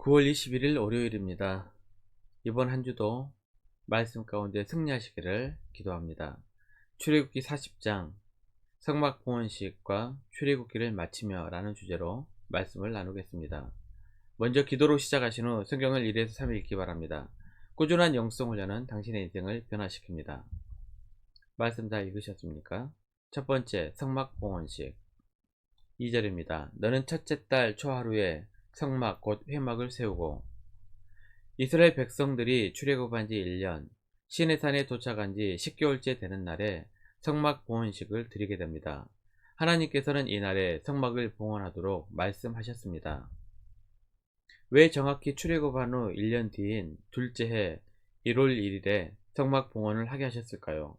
9월 21일 월요일입니다. 이번 한 주도 말씀 가운데 승리하시기를 기도합니다. 출애굽기 40장 성막봉헌식과 출애굽기를 마치며 라는 주제로 말씀을 나누겠습니다. 먼저 기도로 시작하신 후 성경을 1에서 3 읽기 바랍니다. 꾸준한 영성 훈련은 당신의 인생을 변화시킵니다. 말씀 다 읽으셨습니까? 첫 번째, 성막봉헌식 2절입니다. 너는 첫째 달 초하루에 성막 곧 회막을 세우고 이스라엘 백성들이 출애굽한 지 1년, 시내산에 도착한 지 10개월째 되는 날에 성막 봉헌식을 드리게 됩니다. 하나님께서는 이날에 성막을 봉헌하도록 말씀하셨습니다. 왜 정확히 출애굽한 후 1년 뒤인 둘째 해 1월 1일에 성막 봉헌을 하게 하셨을까요?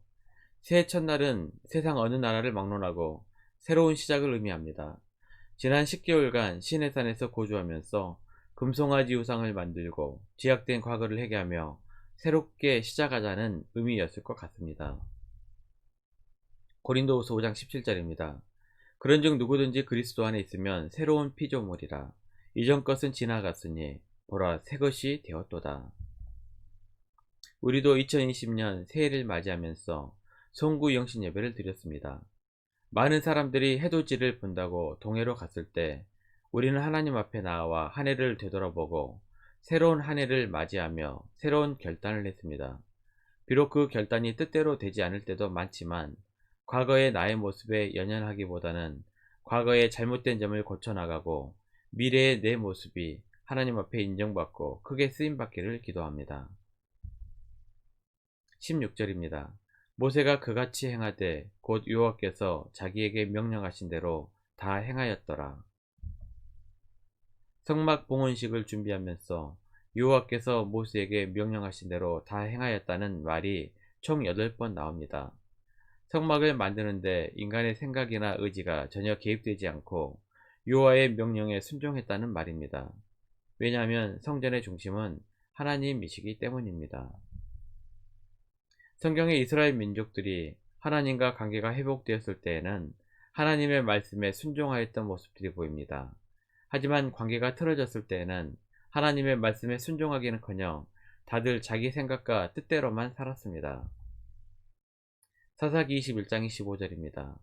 새해 첫날은 세상 어느 나라를 막론하고 새로운 시작을 의미합니다. 지난 10개월간 시내산에서 거주하면서 금송아지 우상을 만들고 죄악된 과거를 회개하며 새롭게 시작하자는 의미였을 것 같습니다. 고린도후서 5장 17절입니다. 그런즉 누구든지 그리스도 안에 있으면 새로운 피조물이라. 이전 것은 지나갔으니 보라 새 것이 되었도다. 우리도 2020년 새해를 맞이하면서 송구 영신 예배를 드렸습니다. 많은 사람들이 해돋이를 본다고 동해로 갔을 때 우리는 하나님 앞에 나와 한 해를 되돌아보고 새로운 한 해를 맞이하며 새로운 결단을 했습니다. 비록 그 결단이 뜻대로 되지 않을 때도 많지만 과거의 나의 모습에 연연하기보다는 과거의 잘못된 점을 고쳐나가고 미래의 내 모습이 하나님 앞에 인정받고 크게 쓰임받기를 기도합니다. 16절입니다. 모세가 그같이 행하되 곧 여호와께서 자기에게 명령하신 대로 다 행하였더라. 성막 봉헌식을 준비하면서 여호와께서 모세에게 명령하신 대로 다 행하였다는 말이 총 8번 나옵니다. 성막을 만드는데 인간의 생각이나 의지가 전혀 개입되지 않고 여호와의 명령에 순종했다는 말입니다. 왜냐하면 성전의 중심은 하나님이시기 때문입니다. 성경의 이스라엘 민족들이 하나님과 관계가 회복되었을 때에는 하나님의 말씀에 순종하였던 모습들이 보입니다. 하지만 관계가 틀어졌을 때에는 하나님의 말씀에 순종하기는커녕 다들 자기 생각과 뜻대로만 살았습니다. 사사기 21장 25절입니다.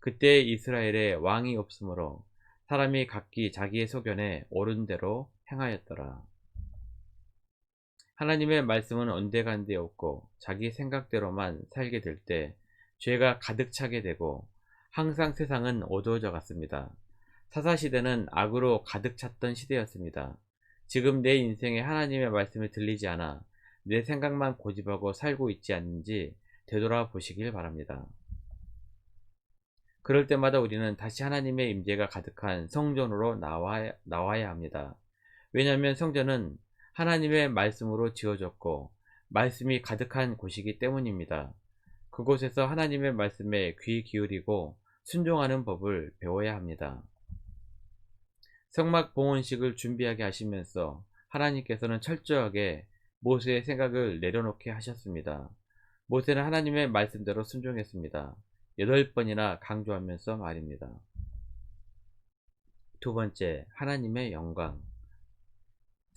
그때 이스라엘에 왕이 없으므로 사람이 각기 자기의 소견에 옳은 대로 행하였더라. 하나님의 말씀은 온데간데 없고 자기 생각대로만 살게 될 때 죄가 가득 차게 되고 항상 세상은 어두워져 갔습니다. 사사시대는 악으로 가득 찼던 시대였습니다. 지금 내 인생에 하나님의 말씀이 들리지 않아 내 생각만 고집하고 살고 있지 않는지 되돌아보시길 바랍니다. 그럴 때마다 우리는 다시 하나님의 임재가 가득한 성전으로 나와야 합니다. 왜냐하면 성전은 하나님의 말씀으로 지어졌고 말씀이 가득한 곳이기 때문입니다. 그곳에서 하나님의 말씀에 귀 기울이고 순종하는 법을 배워야 합니다. 성막 봉헌식을 준비하게 하시면서 하나님께서는 철저하게 모세의 생각을 내려놓게 하셨습니다. 모세는 하나님의 말씀대로 순종했습니다. 8번이나 강조하면서 말입니다. 두 번째, 하나님의 영광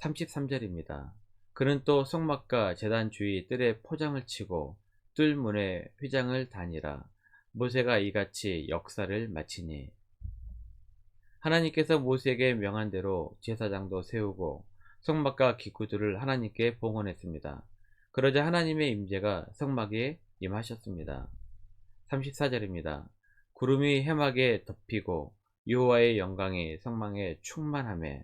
33절입니다. 그는 또 성막과 제단 주위 뜰에 포장을 치고 뜰 문에 휘장을 다니라. 모세가 이같이 역사를 마치니. 하나님께서 모세에게 명한 대로 제사장도 세우고 성막과 기구들을 하나님께 봉헌했습니다. 그러자 하나님의 임재가 성막에 임하셨습니다. 34절입니다. 구름이 해막에 덮이고 여호와의 영광이 성막에 충만하매.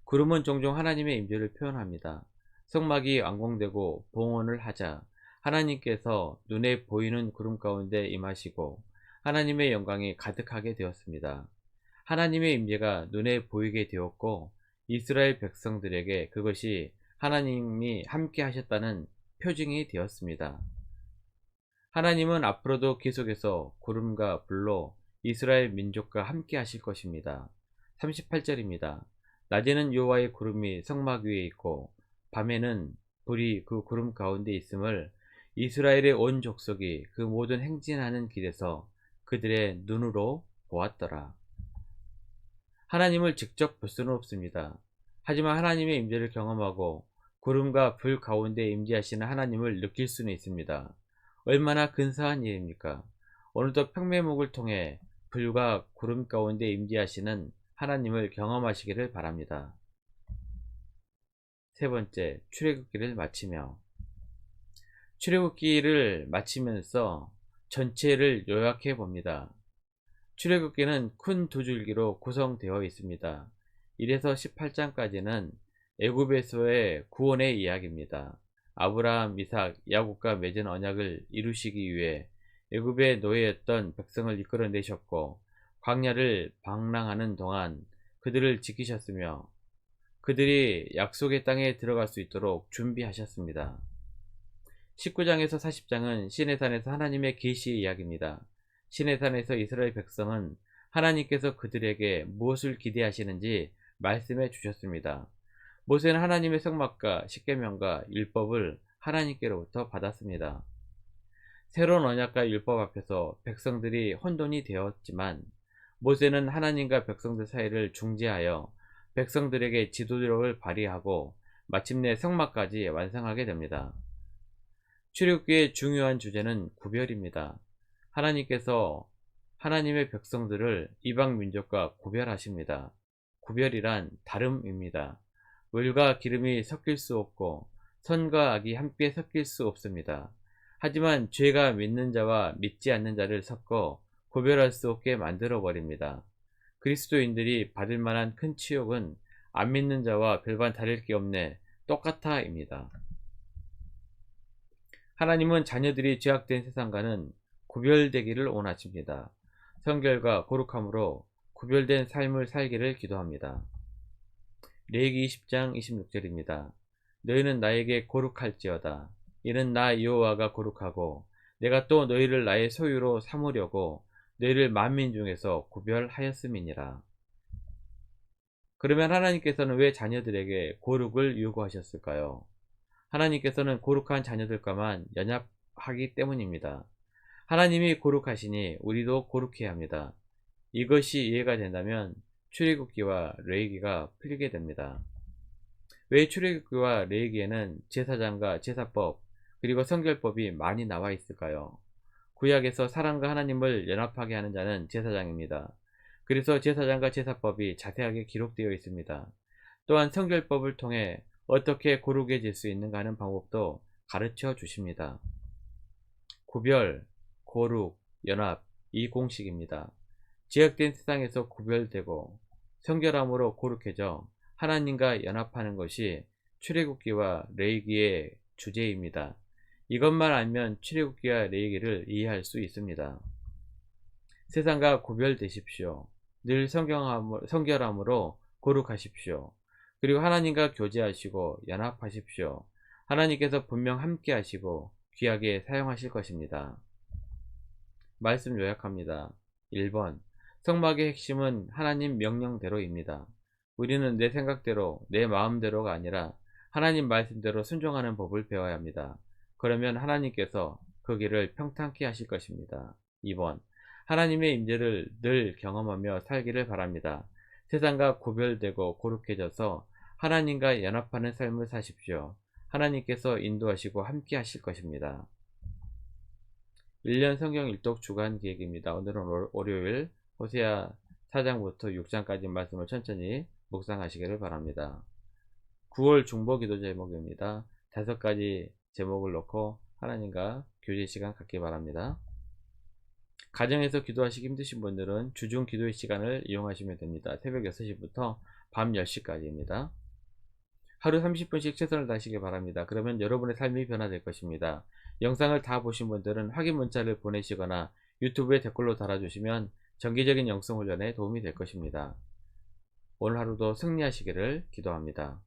구름은 종종 하나님의 임재를 표현합니다. 성막이 완공되고 봉헌을 하자 하나님께서 눈에 보이는 구름 가운데 임하시고 하나님의 영광이 가득하게 되었습니다. 하나님의 임재가 눈에 보이게 되었고 이스라엘 백성들에게 그것이 하나님이 함께 하셨다는 표징이 되었습니다. 하나님은 앞으로도 계속해서 구름과 불로 이스라엘 민족과 함께 하실 것입니다. 38절입니다. 낮에는 여호와의 구름이 성막 위에 있고 밤에는 불이 그 구름 가운데 있음을 이스라엘의 온 족속이 그 모든 행진하는 길에서 그들의 눈으로 보았더라. 하나님을 직접 볼 수는 없습니다. 하지만 하나님의 임재를 경험하고 구름과 불 가운데 임재하시는 하나님을 느낄 수는 있습니다. 얼마나 근사한 일입니까? 오늘도 평매목을 통해 불과 구름 가운데 임재하시는 하나님을 경험하시기를 바랍니다. 세 번째, 출애굽기를 마치며. 출애굽기를 마치면서 전체를 요약해 봅니다. 출애굽기는 큰 두 줄기로 구성되어 있습니다. 1에서 18장까지는 애굽에서의 구원의 이야기입니다. 아브라함, 이삭, 야곱과 맺은 언약을 이루시기 위해 애굽의 노예였던 백성을 이끌어내셨고 광야를 방랑하는 동안 그들을 지키셨으며 그들이 약속의 땅에 들어갈 수 있도록 준비하셨습니다. 19장에서 40장은 시내산에서 하나님의 계시의 이야기입니다. 시내산에서 이스라엘 백성은 하나님께서 그들에게 무엇을 기대하시는지 말씀해 주셨습니다. 모세는 하나님의 성막과 십계명과 율법을 하나님께로부터 받았습니다. 새로운 언약과 율법 앞에서 백성들이 혼돈이 되었지만 모세는 하나님과 백성들 사이를 중재하여 백성들에게 지도력을 발휘하고 마침내 성막까지 완성하게 됩니다. 출애굽기의 중요한 주제는 구별입니다. 하나님께서 하나님의 백성들을 이방 민족과 구별하십니다. 구별이란 다름입니다. 물과 기름이 섞일 수 없고 선과 악이 함께 섞일 수 없습니다. 하지만 죄가 믿는 자와 믿지 않는 자를 섞어 구별할 수 없게 만들어 버립니다. 그리스도인들이 받을 만한 큰 치욕은 안 믿는 자와 별반 다를 게 없네 똑같아입니다. 하나님은 자녀들이 죄악된 세상과는 구별되기를 원하십니다. 성결과 거룩함으로 구별된 삶을 살기를 기도합니다. 레위기 20장 26절입니다. 너희는 나에게 거룩할지어다. 이는 나 여호와가 거룩하고 내가 또 너희를 나의 소유로 삼으려고 너희를 만민 중에서 구별하였음이니라. 그러면 하나님께서는 왜 자녀들에게 거룩을 요구하셨을까요? 하나님께서는 거룩한 자녀들과만 연합하기 때문입니다. 하나님이 거룩하시니 우리도 거룩해야 합니다. 이것이 이해가 된다면 출애굽기와 레위기가 풀리게 됩니다. 왜 출애굽기와 레위기에는 제사장과 제사법 그리고 성결법이 많이 나와 있을까요? 구약에서 사람과 하나님을 연합하게 하는 자는 제사장입니다. 그래서 제사장과 제사법이 자세하게 기록되어 있습니다. 또한 성결법을 통해 어떻게 거룩해질 수 있는가 하는 방법도 가르쳐 주십니다. 구별, 거룩, 연합, 이 공식입니다. 죄악된 세상에서 구별되고 성결함으로 거룩해져 하나님과 연합하는 것이 출애굽기와 레위기의 주제입니다. 이것만 알면 출애굽기와 레위기를 이해할 수 있습니다. 세상과 구별되십시오. 늘 성결함으로 거룩하십시오. 그리고 하나님과 교제하시고 연합하십시오. 하나님께서 분명 함께 하시고 귀하게 사용하실 것입니다. 말씀 요약합니다. 1번 성막의 핵심은 하나님 명령대로입니다. 우리는 내 생각대로 내 마음대로가 아니라 하나님 말씀대로 순종하는 법을 배워야 합니다. 그러면 하나님께서 그 길을 평탄케 하실 것입니다. 2번 하나님의 임재를 늘 경험하며 살기를 바랍니다. 세상과 구별되고 거룩해져서 하나님과 연합하는 삶을 사십시오. 하나님께서 인도하시고 함께 하실 것입니다. 1년 성경 일독 주간 기획입니다. 오늘은 월요일 호세아 4장부터 6장까지 말씀을 천천히 묵상하시기를 바랍니다. 9월 중보 기도 제목입니다. 5가지 제목을 놓고 하나님과 교제 시간 갖기 바랍니다. 가정에서 기도하시기 힘드신 분들은 주중 기도의 시간을 이용하시면 됩니다. 새벽 6시부터 밤 10시까지입니다. 하루 30분씩 최선을 다하시기 바랍니다. 그러면 여러분의 삶이 변화될 것입니다. 영상을 다 보신 분들은 확인 문자를 보내시거나 유튜브에 댓글로 달아주시면 정기적인 영성 훈련에 도움이 될 것입니다. 오늘 하루도 승리하시기를 기도합니다.